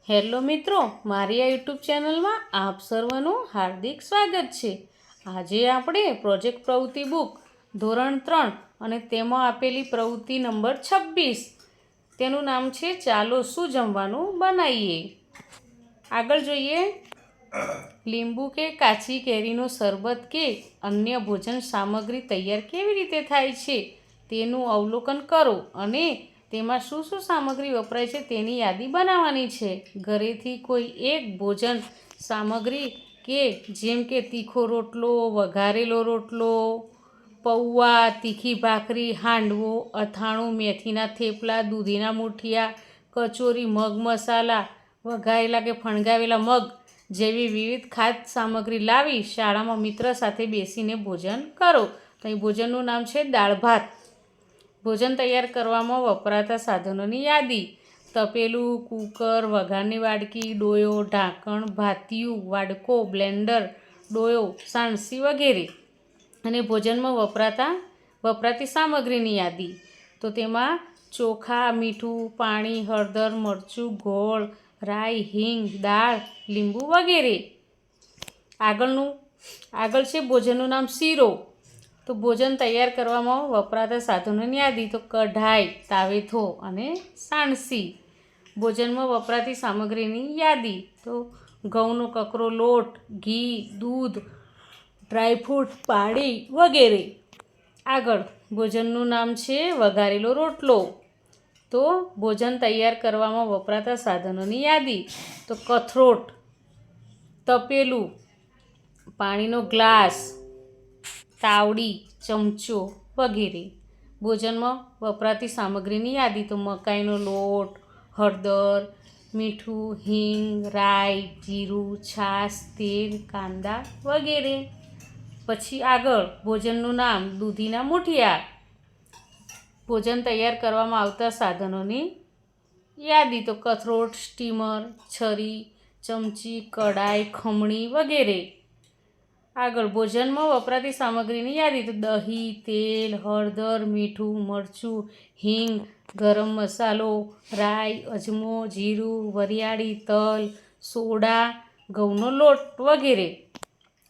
Hello મિત્રો, મારી આ યુટ્યુબ ચેનલમાં આપ સર્વનું હાર્દિક સ્વાગત છે। આજે આપણે પ્રોજેક્ટ પ્રવૃત્તિ બુક ધોરણ 3 અને તેમાં આપેલી પ્રવૃત્તિ નંબર 26 તેનું નામ છે ચાલો શું જમવાનું બનાવીએ। આગળ જોઈએ। લીંબુ કે કાચી કેરીનો શરબત કે અન્ય ભોજન સામગ્રી તૈયાર કેવી રીતે થાય છે તેનું અવલોકન કરો અને તેમાં શું શું સામગ્રી વપરાય છે તેની યાદી બનાવવાની છે। ઘરેથી કોઈ એક ભોજન સામગ્રી કે જેમ કે તીખો રોટલો, વઘારેલો રોટલો, પૌવા, તીખી ભાખરી, હાંડવો, અથાણું, મેથીના થેપલા, દૂધીના મૂઠિયા, કચોરી, મગ મસાલા, વઘારેલા કે ફણગાવેલા મગ જેવી વિવિધ ખાદ્ય સામગ્રી લાવી શાળામાં મિત્ર સાથે બેસીને ભોજન કરો। તો અહીં ભોજનનું નામ છે દાળ ભાત। ભોજન તૈયાર કરવામાં વપરાતા સાધનોની યાદી: તપેલું, કૂકર, વઘારની વાડકી, ડોયો, ઢાંકણ, ભાતિયું, વાડકો, બ્લેન્ડર, ડોયો, સાણસી વગેરે। અને ભોજનમાં વપરાતી સામગ્રીની યાદી: તો તેમાં ચોખા, મીઠું, પાણી, હળદર, મરચું, ગોળ, રાઈ, હિંગ, દાળ, લીંબુ વગેરે। આગળ છે ભોજનનું નામ શીરો। તો ભોજન તૈયાર કરવામાં વપરાતા સાધનોની યાદી: તો કઢાઈ, તાવેથો અને સાણસી। ભોજનમાં વપરાતી સામગ્રીની યાદી: તો ઘઉંનો કકરો લોટ, ઘી, દૂધ, ડ્રાયફ્રૂટ, પાણી વગેરે। આગળ ભોજનનું નામ છે વઘારેલો રોટલો। તો ભોજન તૈયાર કરવામાં વપરાતા સાધનોની યાદી: તો કથરોટ, તપેલું, પાણીનો ગ્લાસ, તાવડી, ચમચો વગેરે। ભોજનમાં વપરાતી સામગ્રીની યાદી: તો મકાઈનો લોટ, હળદર, મીઠું, હિંગ, રાઈ, જીરું, છાશ, તેલ, કાંદા વગેરે। પછી આગળ ભોજનનું નામ દૂધીના મૂઠિયા। ભોજન તૈયાર કરવામાં આવતા સાધનોની યાદી: તો કથરોટ, સ્ટીમર, છરી, ચમચી, કડાઈ, ખમણી વગેરે। આગળ ભોજનમાં વપરાતી સામગ્રીની યાદી: તો દહીં, તેલ, હળદર, મીઠું, મરચું, હિંગ, ગરમ મસાલો, રાઈ, અજમો, જીરું, વરિયાળી, તલ, સોડા, ઘઉંનો લોટ વગેરે।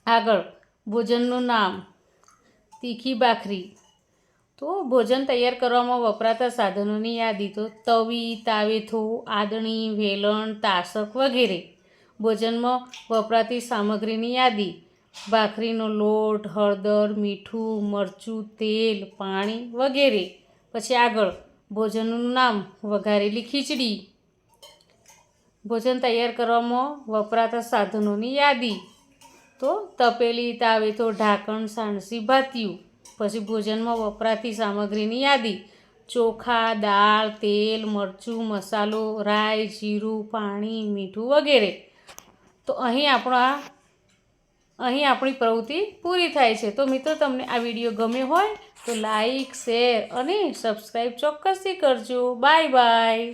આગળ ભોજનનું નામ તીખી ભાખરી। તો ભોજન તૈયાર કરવામાં વપરાતા સાધનોની યાદી: તો તવી, તાવેથો, આદણી, વેલણ, તાસક વગેરે। ભોજનમાં વપરાતી સામગ્રીની યાદી: ભાખરીનો લોટ, હળદર, મીઠું, મરચું, તેલ, પાણી વગેરે। પછી આગળ ભોજનનું નામ વઘારેલી ખીચડી। ભોજન તૈયાર કરવામાં વપરાતા સાધનોની યાદી: તો તપેલી, તાવેથો, ઢાંકણ, સાણસી, ભાતિયું। પછી ભોજનમાં વપરાતી સામગ્રીની યાદી: ચોખા, દાળ, તેલ, મરચું, મસાલો, રાઈ, જીરું, પાણી, મીઠું વગેરે। તો અહીં આપણી પ્રવૃત્તિ પૂરી થાય છે। તો મિત્રો, તમને આ વિડીયો ગમ્યો હોય તો લાઈક, શેર અને સબસ્ક્રાઈબ ચોક્કસથી કરજો। Bye bye.